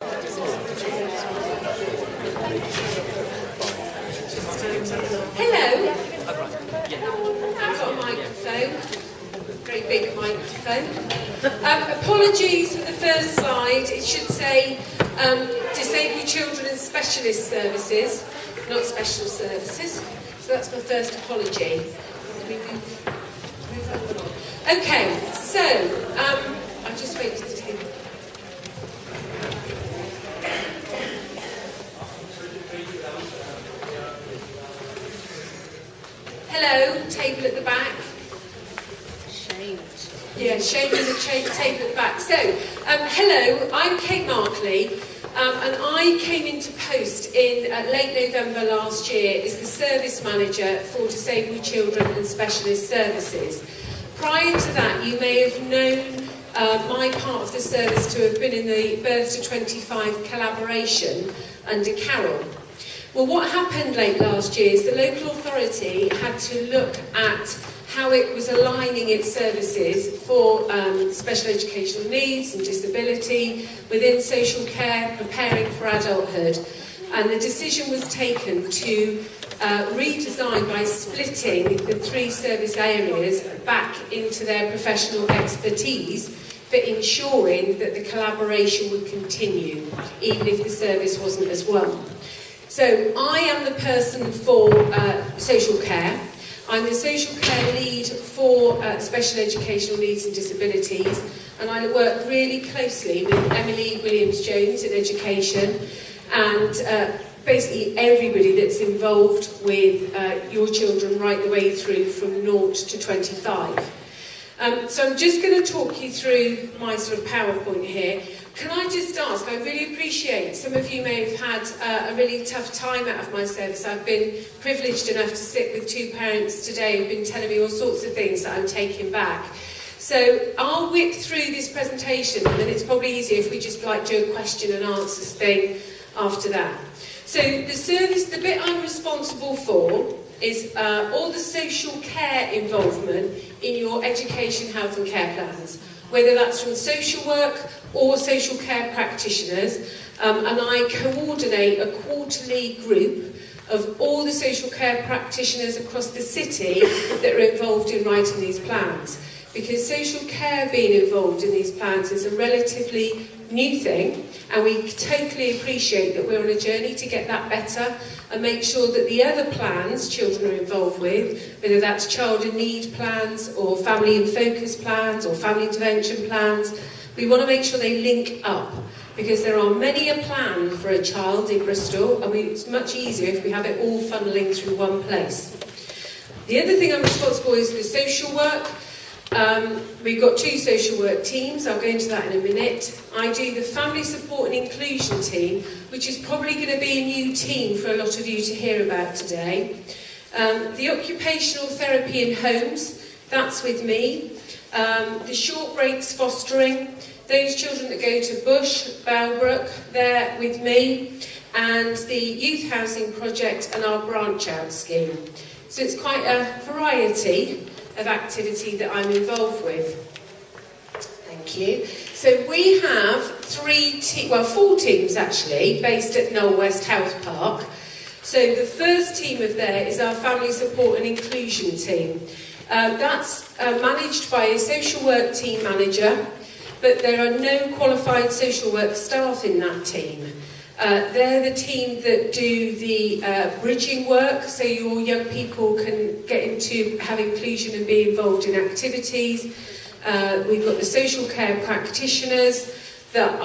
Hello. I've got a microphone, very big microphone. Apologies for the first slide. It should say disabled children and specialist services, not special services. So that's my first apology. Okay, so I'll just wait for the table. Hello, table at the back. Shame. Yeah, shame in the table at the back. So, hello, I'm Kate Markley, and I came into post in late November last year as the service manager for disabled children and specialist services. Prior to that, you may have known my part of the service to have been in the Birth to 25 collaboration under Carol. Well, what happened late last year is the local authority had to look at how it was aligning its services for special educational needs and disability within social care, preparing for adulthood. And the decision was taken to redesign by splitting the 3 service areas back into their professional expertise, but ensuring that the collaboration would continue, even if the service wasn't as one. So I am the person for social care. I'm the social care lead for special educational needs and disabilities, and I work really closely with Emily Williams-Jones in education and basically everybody that's involved with your children right the way through from 0 to 25. So I'm just going to talk you through my sort of PowerPoint here. Can I just ask, I really appreciate some of you may have had a really tough time out of my service. I've been privileged enough to sit with 2 parents today who've been telling me all sorts of things that I'm taking back. So I'll whip through this presentation, and then it's probably easier if we just do a question and answers thing after that. So the service, the bit I'm responsible for is all the social care involvement in your education, health and care plans, whether that's from social work or social care practitioners, and I coordinate a quarterly group of all the social care practitioners across the city that are involved in writing these plans. Because social care being involved in these plans is a relatively new thing, and we totally appreciate that we're on a journey to get that better and make sure that the other plans children are involved with, whether that's child in need plans or family in focus plans or family intervention plans, we want to make sure they link up, because there are many a plan for a child in Bristol, and it's much easier if we have it all funneling through one place. The other thing I'm responsible for is the social work. We've got 2 social work teams. I'll go into that in a minute. I do the family support and inclusion team, which is probably going to be a new team for a lot of you to hear about today. The occupational therapy in homes, that's with me. The short breaks fostering, those children that go to Bush, Bowerbrooke, they're with me. And the youth housing project and our branch out scheme. So it's quite a variety of activity that I'm involved with. Thank you. So we have 4 teams actually, based at Knoll West Health Park. So the first team of there is our family support and inclusion team. That's managed by a social work team manager, but there are no qualified social work staff in that team. They're the team that do the bridging work, so your young people can get into have inclusion and be involved in activities. We've got the social care practitioners that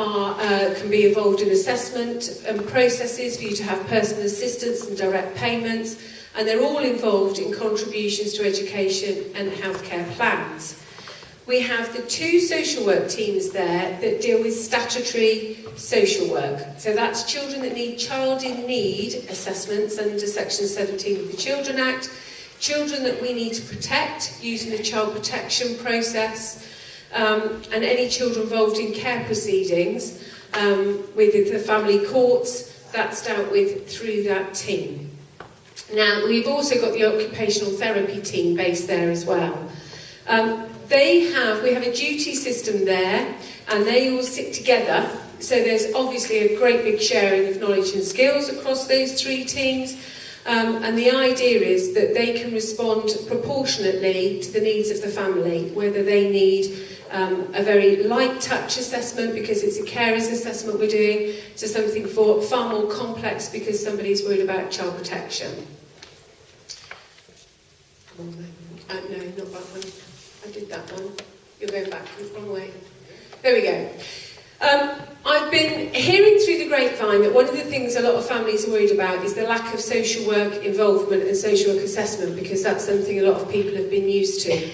can be involved in assessment and processes for you to have personal assistance and direct payments, and they're all involved in contributions to education and healthcare plans. We have the 2 social work teams there that deal with statutory social work. So that's children that need child in need assessments under Section 17 of the Children Act, children that we need to protect using the child protection process, and any children involved in care proceedings with the family courts, that's dealt with through that team. Now, we've also got the occupational therapy team based there as well. We have a duty system there, and they all sit together So there's obviously a great big sharing of knowledge and skills across those 3 teams. And the idea is that they can respond proportionately to the needs of the family, whether they need a very light touch assessment because it's a carers assessment we're doing, to something far more complex because somebody's worried about child protection. No, not that one. I did that one. You're going back the wrong way. There we go. I've been hearing through the grapevine that one of the things a lot of families are worried about is the lack of social work involvement and social work assessment, because that's something a lot of people have been used to.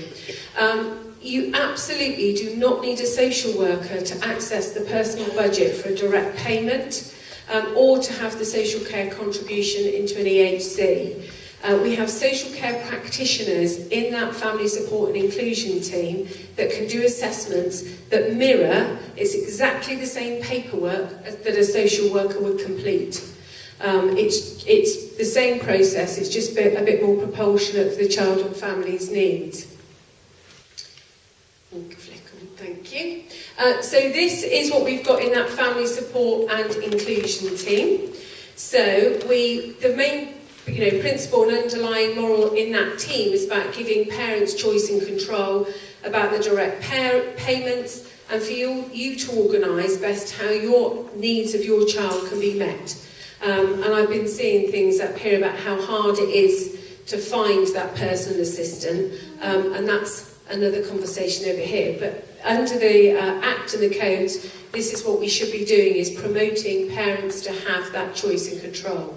You absolutely do not need a social worker to access the personal budget for a direct payment or to have the social care contribution into an EHC. We have social care practitioners in that family support and inclusion team that can do assessments that mirror, it's exactly the same paperwork that a social worker would complete. It's the same process, it's just a bit more proportionate for the child and family's needs. Thank you. So this is what we've got in that family support and inclusion team. So the main principle and underlying moral in that team is about giving parents choice and control about the direct payments, and for you to organise best how your needs of your child can be met. And I've been seeing things up here about how hard it is to find that personal assistant, and that's another conversation over here. But under the Act and the codes, this is what we should be doing, is promoting parents to have that choice and control.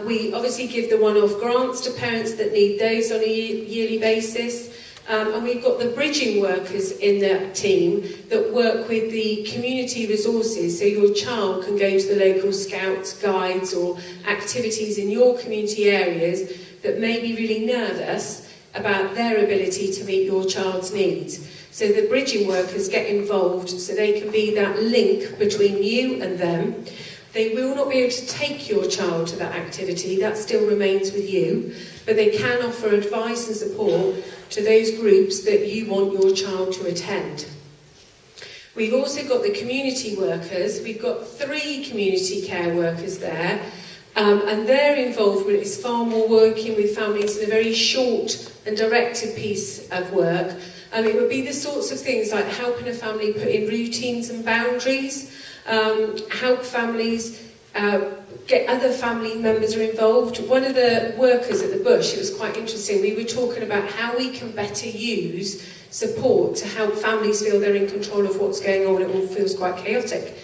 We obviously give the one-off grants to parents that need those on a yearly basis. And we've got the bridging workers in that team that work with the community resources, so your child can go to the local scouts, guides or activities in your community areas that may be really nervous about their ability to meet your child's needs. So the bridging workers get involved so they can be that link between you and them. They will not be able to take your child to that activity, that still remains with you, but they can offer advice and support to those groups that you want your child to attend. We've also got the community workers. We've got 3 community care workers there, and their involvement is far more working with families in a very short and directed piece of work. It would be the sorts of things like helping a family put in routines and boundaries, help families get other family members are involved. One of the workers at the Bush, it was quite interesting, we were talking about how we can better use support to help families feel they're in control of what's going on. It all feels quite chaotic.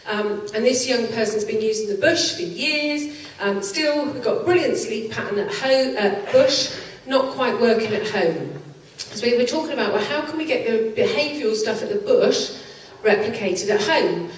And this young person's been using the Bush for years, still got a brilliant sleep pattern at home, at Bush, not quite working at home. So we were talking about, well, how can we get the behavioural stuff at the Bush replicated at home?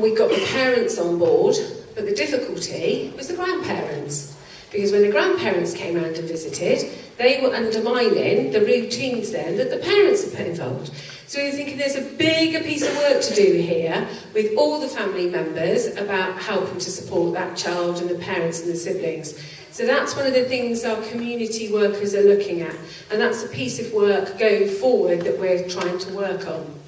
We got the parents on board, but the difficulty was the grandparents. Because when the grandparents came round and visited, they were undermining the routines then that the parents had put involved. So we were thinking there's a bigger piece of work to do here with all the family members about helping to support that child and the parents and the siblings. So that's one of the things our community workers are looking at, and that's a piece of work going forward that we're trying to work on.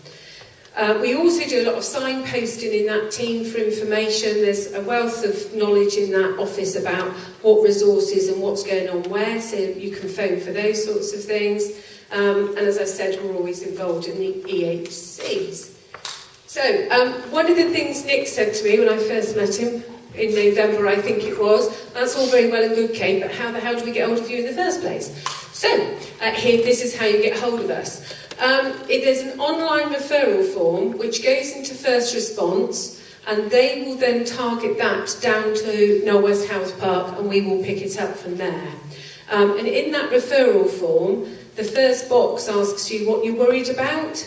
We also do a lot of signposting in that team for information. There's a wealth of knowledge in that office about what resources and what's going on where, so you can phone for those sorts of things. And as I said, we're always involved in the EHCs. So, one of the things Nick said to me when I first met him, in November I think it was, that's all very well and good, Kate, but how the hell do we get hold of you in the first place? So, here, this is how you get hold of us. There's an online referral form which goes into first response, and they will then target that down to Knoll West House Park, and we will pick it up from there. And in that referral form, the first box asks you what you're worried about,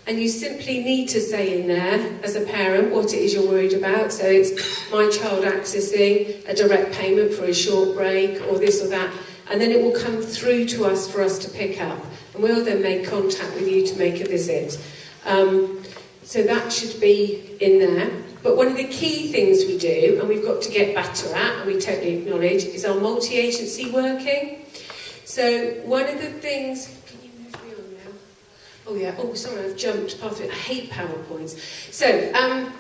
and you simply need to say in there, as a parent, what it is you're worried about. So it's my child accessing a direct payment for a short break, or this or that, and then it will come through to us for us to pick up. And we'll then make contact with you to make a visit. So that should be in there. But one of the key things we do, and we've got to get better at, and we totally acknowledge, is our multi-agency working. So one of the things, can you move me on now? Oh yeah, oh sorry, I've jumped past it. I hate PowerPoints. So,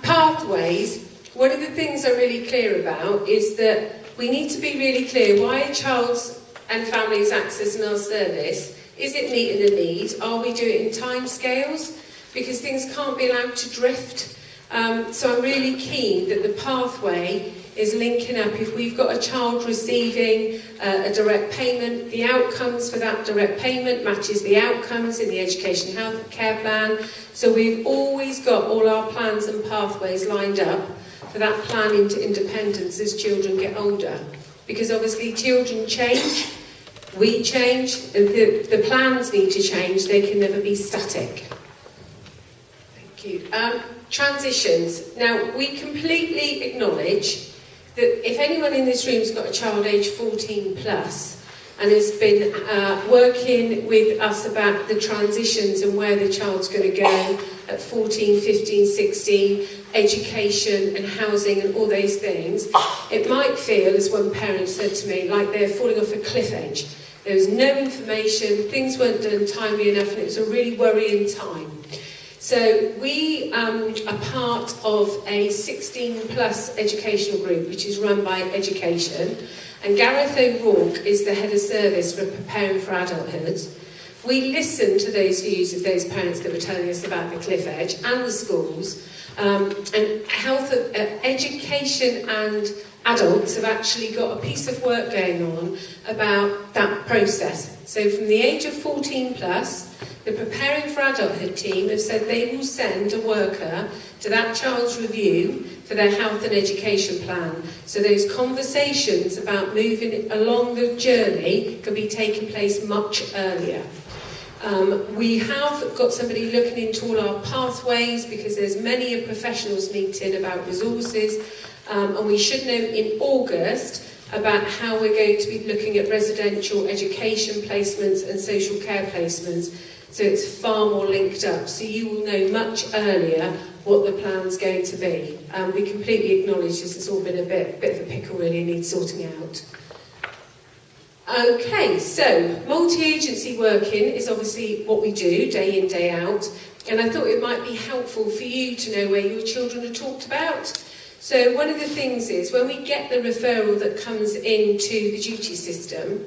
pathways, one of the things I'm really clear about is that we need to be really clear why a child's and family's accessing our service. Is it meeting the need? Are we doing it in time scales? Because things can't be allowed to drift. So I'm really keen that the pathway is linking up. If we've got a child receiving a direct payment, the outcomes for that direct payment matches the outcomes in the education health care plan. So we've always got all our plans and pathways lined up for that plan into independence as children get older. Because obviously children change, we change, the plans need to change, they can never be static. Thank you. Transitions. Now, we completely acknowledge that if anyone in this room's got a child aged 14 plus and has been working with us about the transitions and where the child's going to go at 14, 15, 16, education and housing and all those things, it might feel, as one parent said to me, like they're falling off a cliff edge. There was no information, things weren't done timely enough, and it was a really worrying time. So we are part of a 16 plus educational group which is run by Education, and Gareth O'Rourke is the head of service for Preparing for Adulthood. We listened to those views of those parents that were telling us about the cliff edge and the schools, and health, education and adults have actually got a piece of work going on about that process. So from the age of 14 plus, the Preparing for Adulthood team have said they will send a worker to that child's review for their health and education plan. So those conversations about moving along the journey can be taking place much earlier. We have got somebody looking into all our pathways because there's many a professionals meeting about resources, and we should know in August about how we're going to be looking at residential education placements and social care placements. So it's far more linked up. So you will know much earlier what the plan's going to be. We completely acknowledge this has all been a bit of a pickle really and needs sorting out. Okay, so multi-agency working is obviously what we do day in, day out. And I thought it might be helpful for you to know where your children are talked about. So one of the things is when we get the referral that comes into the duty system,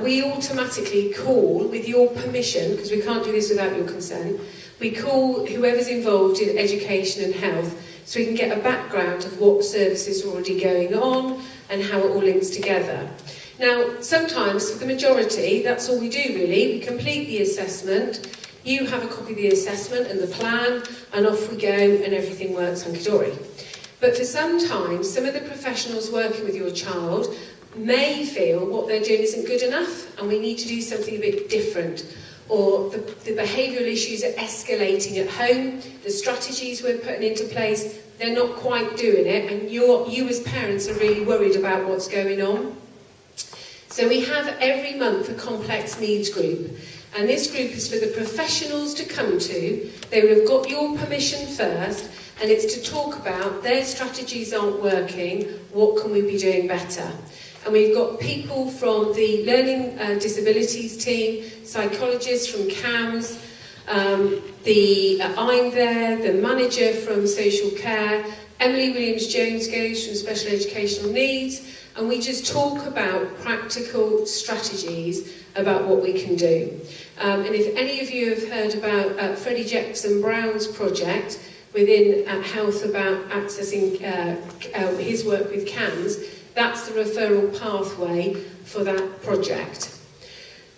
we automatically call, with your permission, because we can't do this without your consent, we call whoever's involved in education and health so we can get a background of what services are already going on and how it all links together. Now, sometimes, for the majority, that's all we do really. We complete the assessment, you have a copy of the assessment and the plan, and off we go and everything works hunky-dory. But for some time, some of the professionals working with your child may feel what they're doing isn't good enough and we need to do something a bit different. Or the behavioural issues are escalating at home, the strategies we're putting into place, they're not quite doing it, and you as parents are really worried about what's going on. So we have every month a complex needs group, and this group is for the professionals to come to. They will have got your permission first, and it's to talk about their strategies aren't working, what can we be doing better? And we've got people from the learning disabilities team, psychologists from CAMS, I'm there, the manager from social care, Emily Williams-Jones goes from special educational needs, and we just talk about practical strategies about what we can do. And if any of you have heard about Freddie Jackson Brown's project within health about accessing his work with CAMS, that's the referral pathway for that project.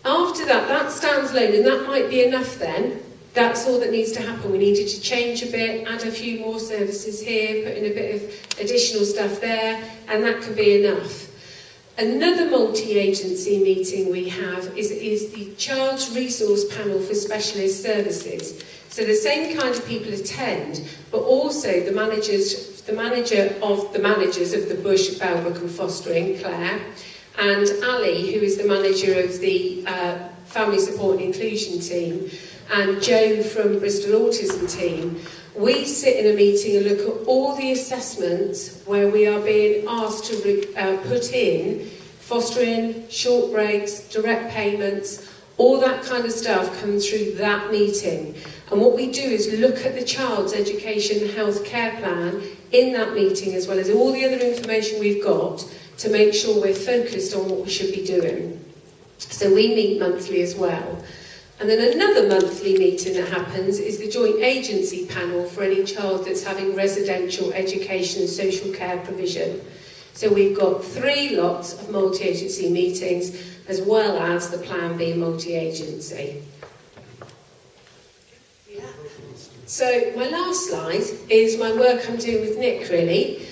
After that, that stands alone, and that might be enough then. That's all that needs to happen. We needed to change a bit, add a few more services here, put in a bit of additional stuff there, and that can be enough. Another multi-agency meeting we have is the Child's Resource Panel for Specialist Services. So the same kind of people attend, but also the manager of the managers of the Bush, Balbrook and Fostering, Claire, and Ali, who is the manager of the Family Support and Inclusion team, and Joe from Bristol Autism team. We sit in a meeting and look at all the assessments where we are being asked to put in fostering, short breaks, direct payments, All that kind of stuff comes through that meeting. And what we do is look at the child's education and health care plan in that meeting, as well as all the other information we've got, to make sure we're focused on what we should be doing. So we meet monthly as well. And then another monthly meeting that happens is the joint agency panel for any child that's having residential education and social care provision. So we've got 3 lots of multi-agency meetings, as well as the Plan B multi-agency. So my last slide is my work I'm doing with Nick, really.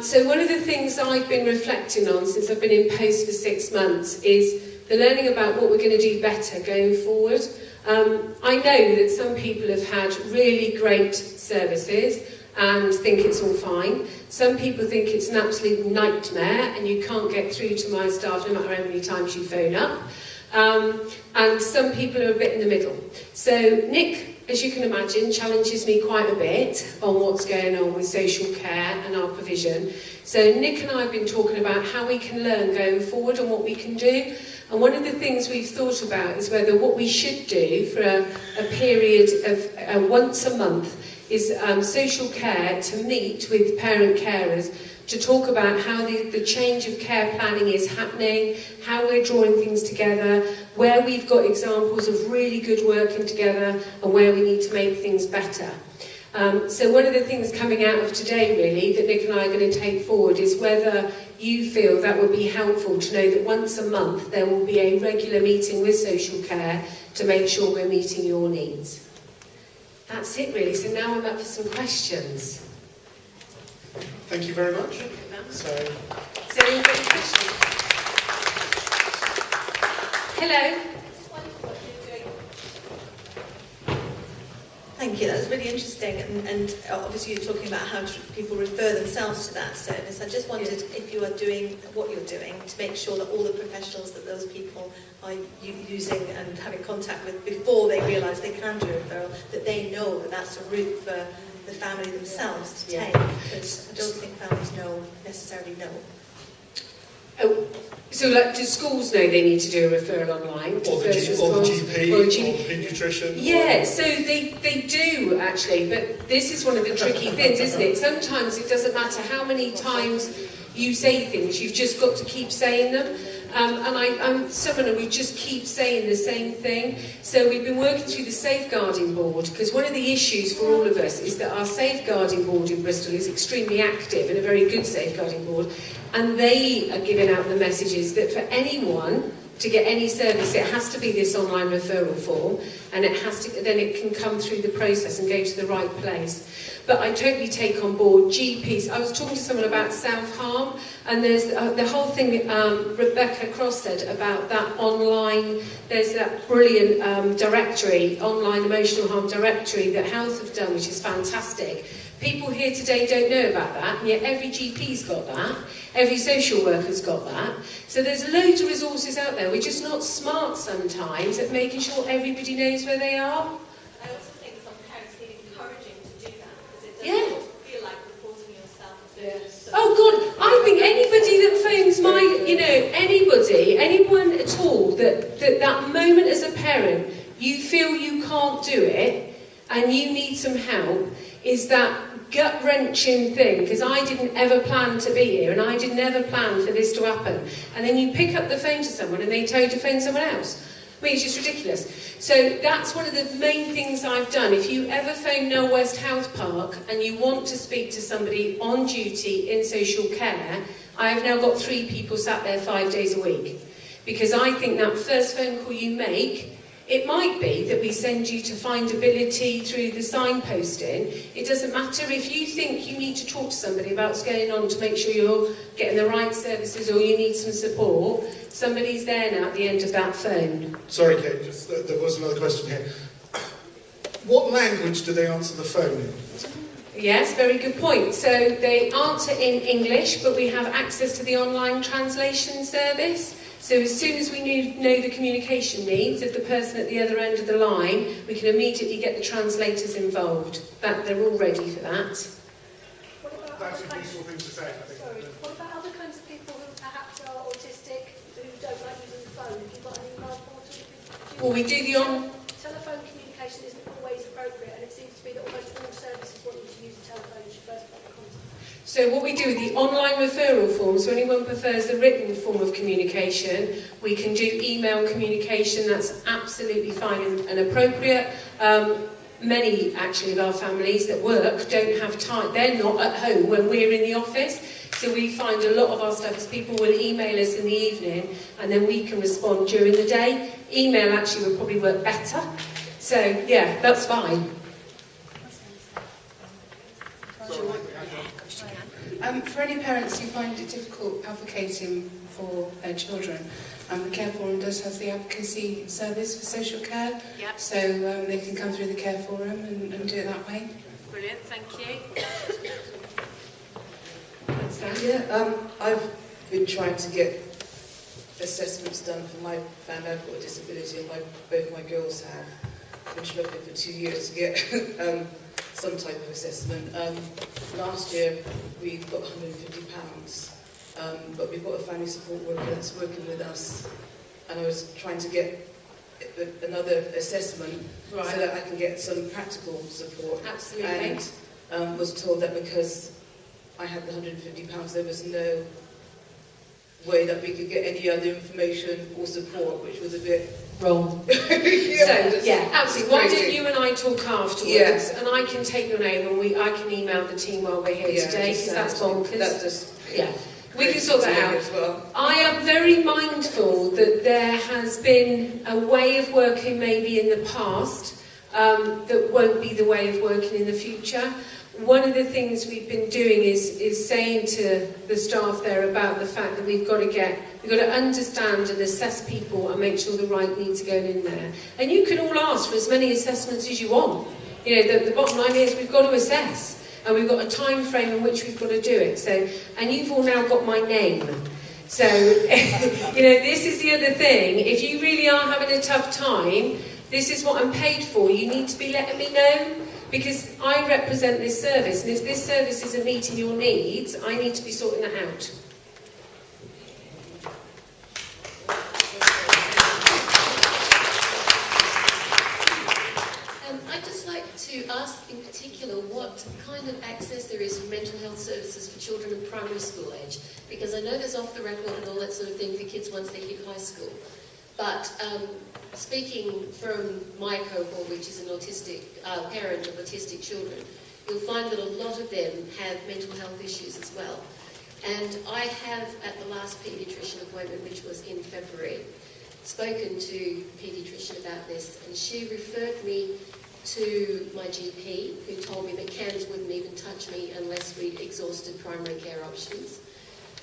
So one of the things I've been reflecting on since I've been in post for 6 months is the learning about what we're going to do better going forward. I know that some people have had really great services and think it's all fine. Some people think it's an absolute nightmare and you can't get through to my staff no matter how many times you phone up. And some people are a bit in the middle. So Nick, as you can imagine, challenges me quite a bit on what's going on with social care and our provision. So Nick and I have been talking about how we can learn going forward and what we can do. And one of the things we've thought about is whether what we should do for a period of once a month is social care to meet with parent carers to talk about how the change of care planning is happening, how we're drawing things together, where we've got examples of really good working together and where we need to make things better. So one of the things coming out of today, really, that Nick and I are going to take forward is whether you feel that would be helpful to know that once a month there will be a regular meeting with social care to make sure we're meeting your needs. That's it, really. So now I'm up for some questions. Thank you very much. So, is there any questions? Hello. Thank you, that was really interesting, and obviously you're talking about how people refer themselves to that service. I just wondered if you are doing what you're doing to make sure that all the professionals that those people are using and having contact with before they realise they can do a referral, that they know that that's a route for the family themselves to take, because I don't think families necessarily know. Oh, so like, do schools know they need to do a referral online? Or the GP, or the paediatrician? Yeah, so they do actually, but this is one of the tricky things, isn't it? Sometimes it doesn't matter how many times you say things, you've just got to keep saying them. And I'm someone who just keeps saying the same thing. So we've been working through the safeguarding board, because one of the issues for all of us is that our safeguarding board in Bristol is extremely active and a very good safeguarding board, and they are giving out the messages that for anyone to get any service, it has to be this online referral form, and it has to, then it can come through the process and go to the right place. But I totally take on board GPs. I was talking to someone about self-harm, and there's the whole thing Rebecca Cross said about that online, there's that brilliant directory, online emotional harm directory that Health have done, which is fantastic. People here today don't know about that, and yet every GP's got that, every social worker's got that. So there's loads of resources out there. We're just not smart sometimes at making sure everybody knows where they are. I also think some parents need encouraging to do that, because it doesn't feel like reporting yourself. Oh God, I think anybody that phones anyone at all, that moment as a parent, you feel you can't do it and you need some help, is that gut-wrenching thing, because I didn't ever plan to be here and I didn't ever plan for this to happen. And then you pick up the phone to someone and they tell you to phone someone else. I mean, it's just ridiculous. So that's one of the main things I've done. If you ever phone Knoll West Health Park and you want to speak to somebody on duty in social care, I have now got 3 people sat there 5 days a week. Because I think that first phone call you make, it might be that we send you to findability through the signposting. It doesn't matter if you think you need to talk to somebody about what's going on to make sure you're getting the right services or you need some support. Somebody's there now at the end of that phone. Sorry, Kate, there was another question here. What language do they answer the phone in? Yes, very good point. So they answer in English, but we have access to the online translation service. So as soon as we know the communication needs of the person at the other end of the line, we can immediately get the translators involved. They're all ready for that. That's a useful thing to say, I think. Sorry, what about other kinds of people who perhaps are autistic, who don't like using the phone? Have you got any mobile portals you could Well, we do the Telephone communication isn't always appropriate, and it seems to be that almost all services want you to use a telephone as your first point of contact. So what we do with the online referral form, so anyone prefers the written form of communication, we can do email communication, that's absolutely fine and appropriate. Many, actually, of our families that work don't have time, they're not at home when we're in the office, so we find a lot of our stuff is people will email us in the evening and then we can respond during the day. Email actually would probably work better, so yeah, that's fine. For any parents who find it difficult advocating for their children, the Care Forum does have the advocacy service for social care, so they can come through the Care Forum and do it that way. Brilliant, thank you. Yeah, I've been trying to get assessments done for my family. I've got a disability and both my girls have. I've been struggling for 2 years to get some type of assessment. Last year we got £150, but we've got a family support worker that's working with us, and I was trying to get another assessment so that I can get some practical support. Absolutely. And was told that because I had the £150, there was no way that we could get any other information or support, which was a bit wrong. yeah, Absolutely. Why don't you and I talk afterwards, and I can take your name and I can email the team while we're here today, because that's bonkers. That's just, we can sort that out. As well. I am very mindful that there has been a way of working maybe in the past that won't be the way of working in the future. One of the things we've been doing is saying to the staff there about the fact that we've got to understand and assess people and make sure the right needs are going in there. And you can all ask for as many assessments as you want. You know, the bottom line is we've got to assess, and we've got a time frame in which we've got to do it. So, and you've all now got my name. So, you know, this is the other thing. If you really are having a tough time, this is what I'm paid for. You need to be letting me know. Because I represent this service, and if this service isn't meeting your needs, I need to be sorting that out. I'd just like to ask in particular what kind of access there is for mental health services for children of primary school age, because I know there's off the record and all that sort of thing for kids once they hit high school. But speaking from my cohort, which is an autistic parent of autistic children, you'll find that a lot of them have mental health issues as well. And I have, at the last paediatrician appointment, which was in February, spoken to a paediatrician about this, and she referred me to my GP, who told me that CAMS wouldn't even touch me unless we'd exhausted primary care options.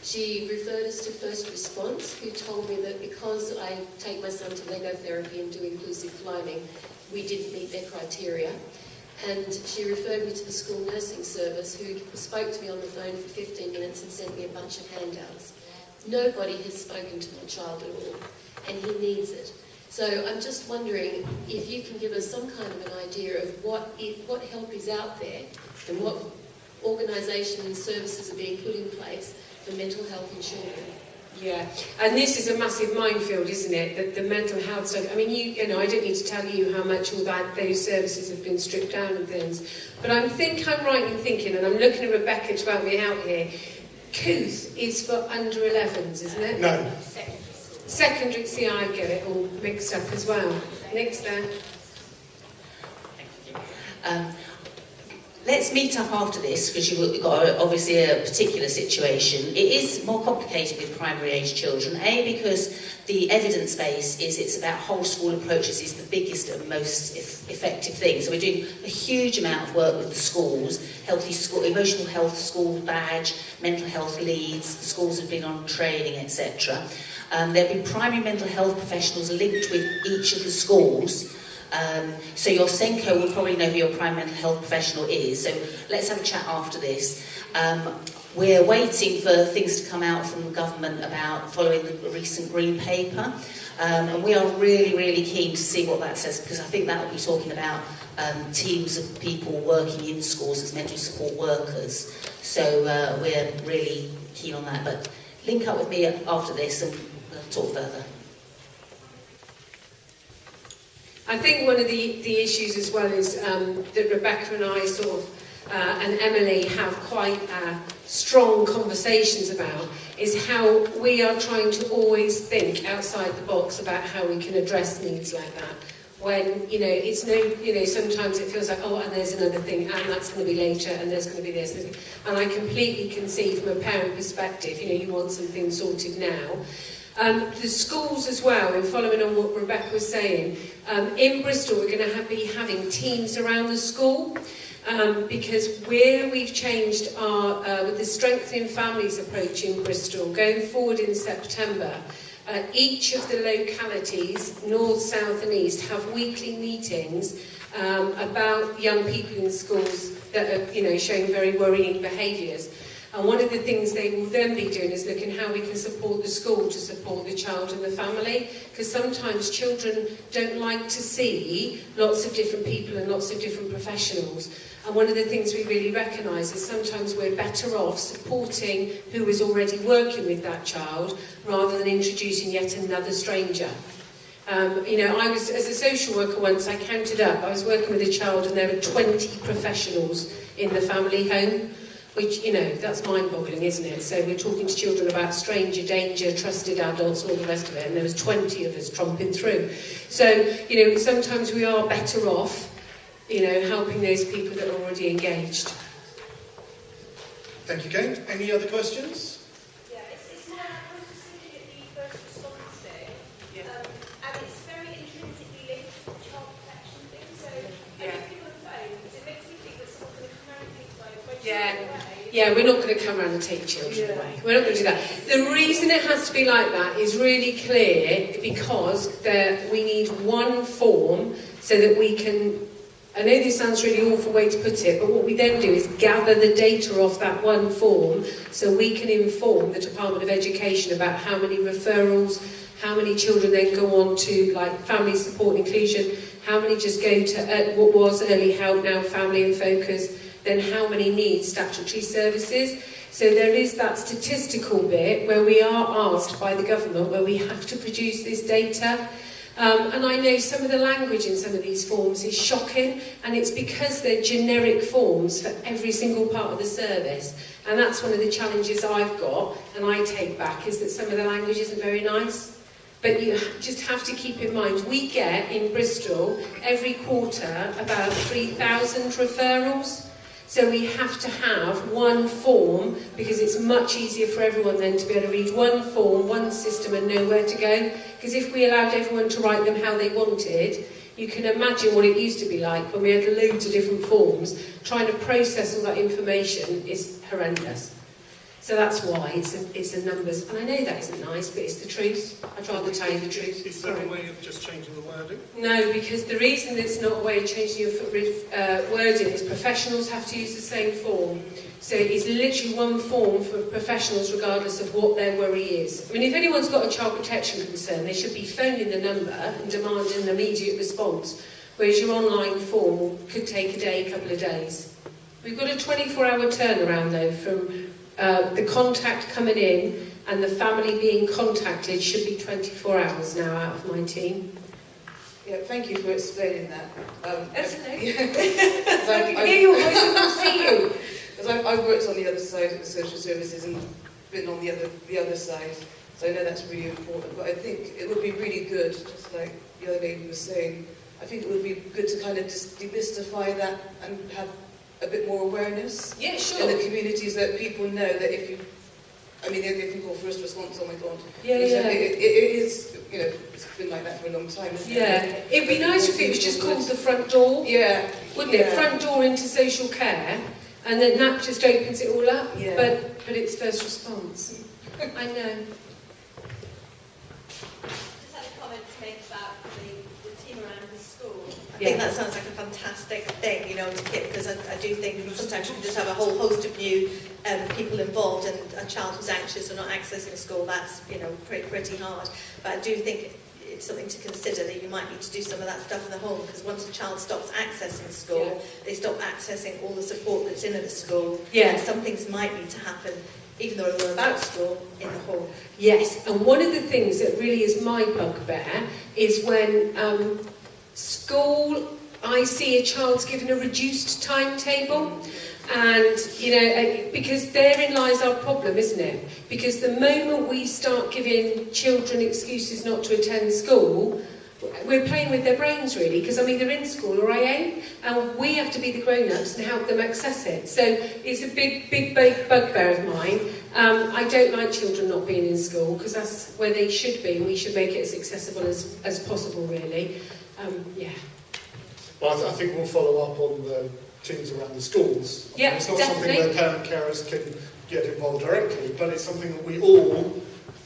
She referred us to First Response, who told me that because I take my son to Lego therapy and do inclusive climbing, we didn't meet their criteria. And she referred me to the school nursing service, who spoke to me on the phone for 15 minutes and sent me a bunch of handouts. Nobody has spoken to my child at all, and he needs it. So I'm just wondering if you can give us some kind of an idea of what help is out there and what organisations and services are being put in place for mental health in children. Yeah, and this is a massive minefield, isn't it? That the mental health stuff. I mean, you know, I don't need to tell you how much all those services have been stripped down and things. But I'm right in thinking, and I'm looking at Rebecca to help me out here. Couth is for under 11s, isn't it? No. Secondary. See, I get it all mixed up as well. Nick's there. Let's meet up after this, because you've got obviously a particular situation. It is more complicated with primary age children, because the evidence base is it's about whole school approaches is the biggest and most effective thing. So we're doing a huge amount of work with the schools, healthy school, emotional health school badge, mental health leads, the schools have been on training, etc. There'll be primary mental health professionals linked with each of the schools. So your Senko will probably know who your prime mental health professional is. So let's have a chat after this. We're waiting for things to come out from the government about following the recent Green Paper. And we are really, really keen to see what that says, because I think that will be talking about teams of people working in schools as mental support workers. So we're really keen on that. But link up with me after this and we'll talk further. I think one of the issues as well is that Rebecca and I and Emily have quite strong conversations about is how we are trying to always think outside the box about how we can address needs like that. When, it's sometimes it feels like, oh, and there's another thing, and that's going to be later, and there's going to be this. And I completely can see from a parent perspective, you want something sorted now. The schools as well, and following on what Rebecca was saying, in Bristol we're going to be having teams around the school. Because we've changed our, with the Strengthening Families approach in Bristol, going forward in September, each of the localities, north, south and east, have weekly meetings about young people in schools that are, showing very worrying behaviours. And one of the things they will then be doing is looking how we can support the school to support the child and the family, because sometimes children don't like to see lots of different people and lots of different professionals. And one of the things we really recognise is sometimes we're better off supporting who is already working with that child rather than introducing yet another stranger. I was, as a social worker once, I counted up, I was working with a child and there were 20 professionals in the family home. Which, that's mind-boggling, isn't it? So we're talking to children about stranger danger, trusted adults, all the rest of it, and there was 20 of us tromping through. So, sometimes we are better off, helping those people that are already engaged. Thank you, Kate. Any other questions? Yeah, it's more, I was just thinking at the first response thing, and it's very intrinsically linked to the child protection thing, so I think people on the phone, because it makes me think that someone's going to come around and think like, when you're away. Yeah, we're not going to come around and take children away. We're not going to do that. The reason it has to be like that is really clear because we need one form so that we can, I know this sounds a really awful way to put it, but what we then do is gather the data off that one form so we can inform the Department of Education about how many referrals, how many children then go on to like family support and inclusion, how many just go to what was early help, now family in focus, then how many need statutory services. So there is that statistical bit where we are asked by the government where we have to produce this data. And I know some of the language in some of these forms is shocking, and it's because they're generic forms for every single part of the service. And that's one of the challenges I've got, and I take back, is that some of the language isn't very nice. But you just have to keep in mind, we get in Bristol every quarter about 3,000 referrals. So we have to have one form, because it's much easier for everyone then to be able to read one form, one system and know where to go. Because if we allowed everyone to write them how they wanted, you can imagine what it used to be like when we had loads of different forms. Trying to process all that information is horrendous. So that's why it's a numbers. And I know that isn't nice, but it's the truth. I'd rather tell you the truth. Is there a way of just changing the wording? No, because the reason it's not a way of changing your wording is professionals have to use the same form. So it's literally one form for professionals regardless of what their worry is. I mean, if anyone's got a child protection concern, they should be phoning the number and demanding an immediate response, whereas your online form could take a day, a couple of days. We've got a 24-hour turnaround, though, from the contact coming in and the family being contacted should be 24 hours now out of my team. Yeah, thank you for explaining that. That's okay. I can hear your voice and see you. Because I've worked on the other side of the social services and been on the other side, so I know that's really important. But I think it would be really good, just like the other lady was saying, I think it would be good to kind of just demystify that and have a bit more awareness in the communities, that people know that if you call first response, oh my God. It is, it's been like that for a long time, isn't it? It'd be nice if it was just called the front door. Yeah. Wouldn't it? Front door into social care, and then that just opens it all up. Yeah. But it's first response. I know. Just had a comment to make about the team around the school. I think that sounds like a fantastic thing, to get, because I do think sometimes you can just have a whole host of new people involved, and a child who's anxious or not accessing school, that's, pretty hard. But I do think it's something to consider, that you might need to do some of that stuff in the home, because once a child stops accessing school, they stop accessing all the support that's in at the school. And some things might need to happen, even though they're about school, in the home. Yes, and one of the things that really is my bugbear is when School, I see a child's given a reduced timetable. And, you know, because therein lies our problem, isn't it? Because the moment we start giving children excuses not to attend school, we're playing with their brains, really, because I'm either in school or I ain't, and we have to be the grown-ups and help them access it. So it's a big bugbear of mine. I don't like children not being in school, because that's where they should be, and we should make it as accessible as possible, really. Yeah. Well, I think we'll follow up on the teams around the schools. Yeah, it's not definitely. something where parent carers can get involved directly, but it's something that we all,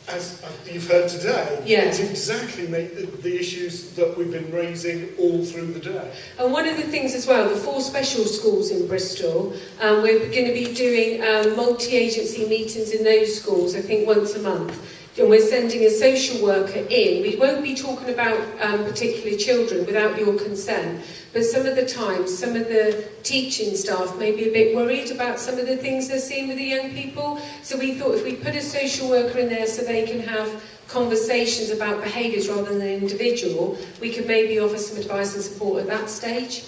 as you've heard today, to exactly make the issues that we've been raising all through the day. And one of the things as well, the 4 special schools in Bristol, we're going to be doing multi-agency meetings in those schools, I think once a month. And we're sending a social worker in. We won't be talking about particular children without your consent, but some of the times, some of the teaching staff may be a bit worried about some of the things they're seeing with the young people. So we thought if we put a social worker in there so they can have conversations about behaviours rather than an individual, we could maybe offer some advice and support at that stage.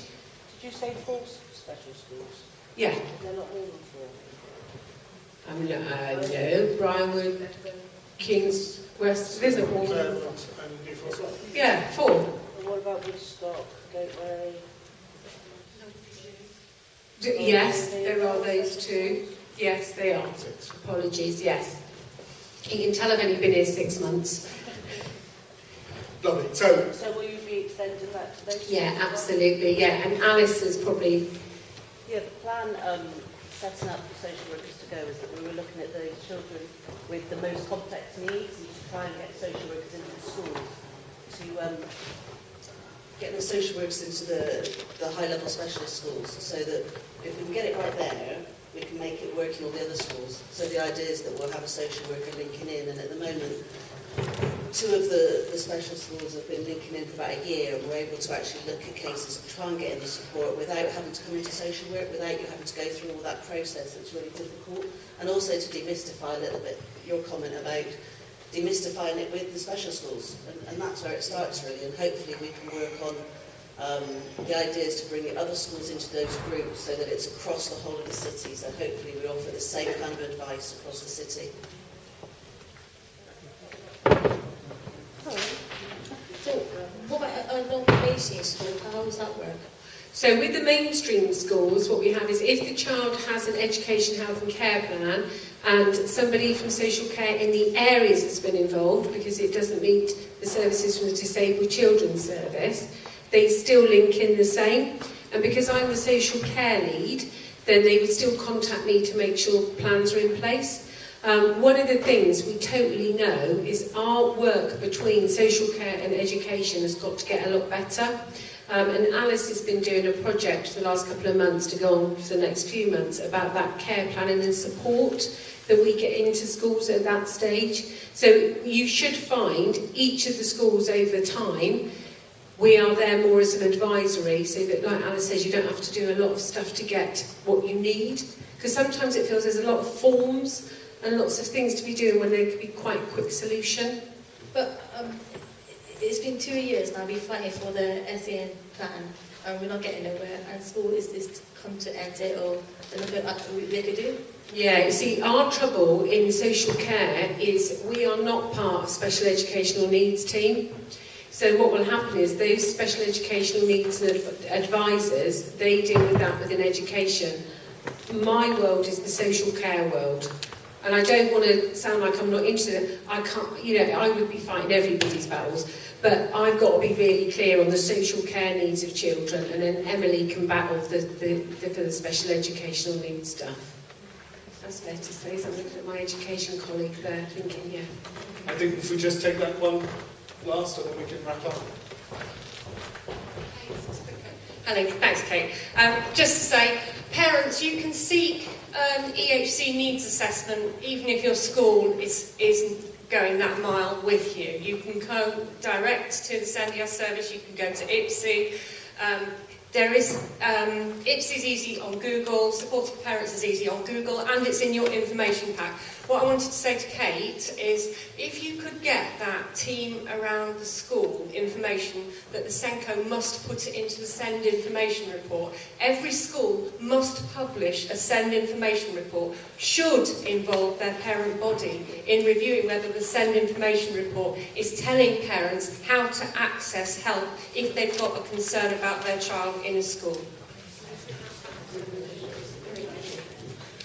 Did you say 4 special schools? Yeah. They're not more than 4. No, Brianwood, King's West, there's a more than And Newcastle as well. Yeah, 4. And what about Woodstock, Gateway? Yes, there are those 2. Yes, they are. Apologies, yes. You can tell I've only been here 6 months. Lovely. So will you be extending that to those? Yeah, absolutely, yeah. And Alice is probably... Yeah, the plan setting up for social workers to go is that we were looking at those children with the most complex needs and to try and get social workers into the schools to Getting the social workers into the high-level specialist schools, so that if we can get it right there, we can make it work in all the other schools. So the idea is that we'll have a social worker linking in, and at the moment, 2 of the special schools have been linking in for about a year, and we're able to actually look at cases and try and get in the support without having to come into social work, without you having to go through all that process. It's really difficult. And also to demystify a little bit your comment about demystifying it with the special schools, and that's where it starts really, and hopefully we can work on the ideas to bring other schools into those groups so that it's across the whole of the city, so hopefully we offer the same kind of advice across the city. So, what about a non-mainstream school? How does that work? So with the mainstream schools, what we have is if the child has an education, health and care plan and somebody from social care in the areas has been involved because it doesn't meet the services from the Disabled Children's Service, they still link in the same. And because I'm the social care lead, then they would still contact me to make sure plans are in place. One of the things we totally know is our work between social care and education has got to get a lot better. And Alice has been doing a project for the last couple of months to go on for the next few months about that care planning and support that we get into schools at that stage. So you should find each of the schools over time, we are there more as an advisory, so that, like Alice says, you don't have to do a lot of stuff to get what you need. Because sometimes it feels there's a lot of forms and lots of things to be doing when there could be quite a quick solution. But it's been 2 years now, we're fighting for the SEN plan, and we're not getting nowhere, and school is come to end it, or nothing they could do. Yeah, you see, our trouble in social care is we are not part of special educational needs team. So what will happen is those special educational needs advisors, they deal with that within education. My world is the social care world. And I don't want to sound like I'm not interested. I can't, you know, I would be fighting everybody's battles. But I've got to be really clear on the social care needs of children, and then Emily can battle for the special educational needs stuff. That's fair to say. So I'm looking at my education colleague there, thinking, yeah. I think if we just take that one last, and then we can wrap up. Hello, thanks Kate. Just to say, parents, you can seek an EHC needs assessment even if your school isn't going that mile with you. You can go direct to the Sandia service, you can go to IPSI. There is, IPS is easy on Google, Support for Parents is easy on Google, and it's in your information pack. What I wanted to say to Kate is, if you could get that team around the school information that the Senko must put it into the Send Information Report. Every school must publish a Send Information Report, should involve their parent body in reviewing whether the Send Information Report is telling parents how to access help if they've got a concern about their child in a school.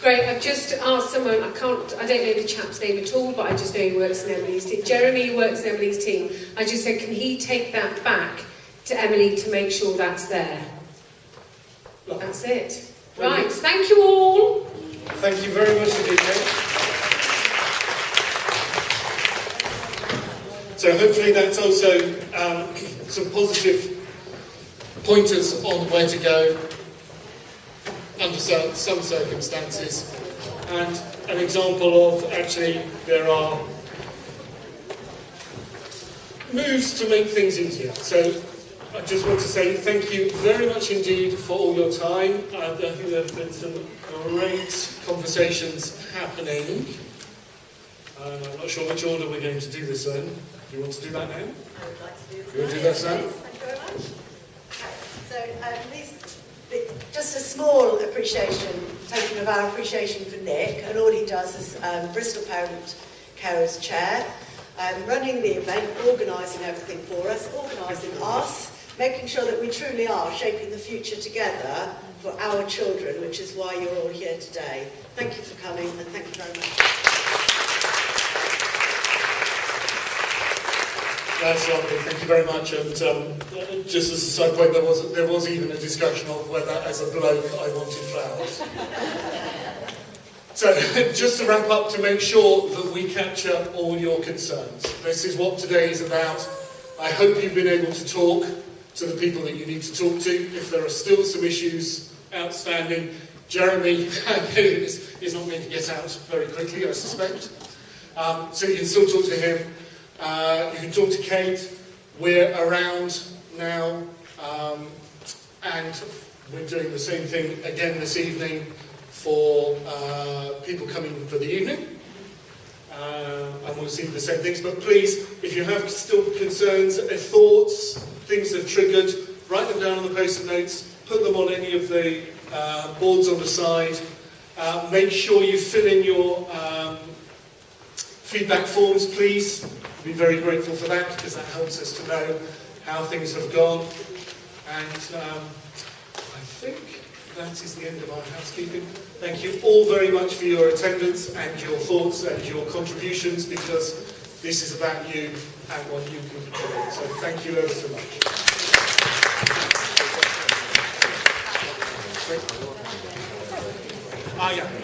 Great, I've just asked someone, I don't know the chap's name at all, but I just know he works in Emily's team. Jeremy works in Emily's team. I just said, can he take that back to Emily to make sure that's there? That's it. Right, thank you all. Thank you very much indeed, Kate. So hopefully that's also some positive pointers on where to go under some circumstances, and an example of actually there are moves to make things easier. So I just want to say thank you very much indeed for all your time. I think there have been some great conversations happening. I'm not sure which order we're going to do this in. Do you want to do that now? I would like to do this. You want to do that now? Thank you very much. Just a small appreciation, token of our appreciation for Nick and all he does as Bristol Parent Carers Chair, running the event, organising everything for us, organising us, making sure that we truly are shaping the future together for our children, which is why you're all here today. Thank you for coming, and thank you very much. That's lovely, thank you very much. And just as a side point, there was even a discussion of whether, as a bloke, I wanted flowers. So, just to wrap up, to make sure that we capture all your concerns. This is what today is about. I hope you've been able to talk to the people that you need to talk to. If there are still some issues outstanding, Jeremy is not going to get out very quickly, I suspect. So you can still talk to him. You can talk to Kate. We're around now, and we're doing the same thing again this evening for people coming for the evening. And we'll see the same things. But please, if you have still concerns, thoughts, things that have triggered, write them down on the post-it notes, put them on any of the boards on the side. Make sure you fill in your feedback forms, please. We'll be very grateful for that, because that helps us to know how things have gone. And I think that is the end of our housekeeping. Thank you all very much for your attendance and your thoughts and your contributions, because this is about you and what you can contribute. So thank you ever so much.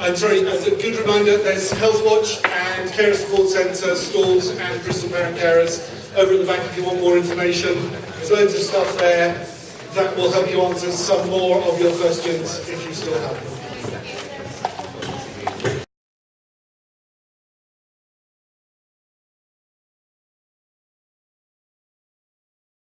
I'm sorry, as a good reminder, there's Health Watch and Carer Support Centre, stalls and Bristol Parent Carers over at the back if you want more information. There's loads of stuff there that will help you answer some more of your questions if you still have them.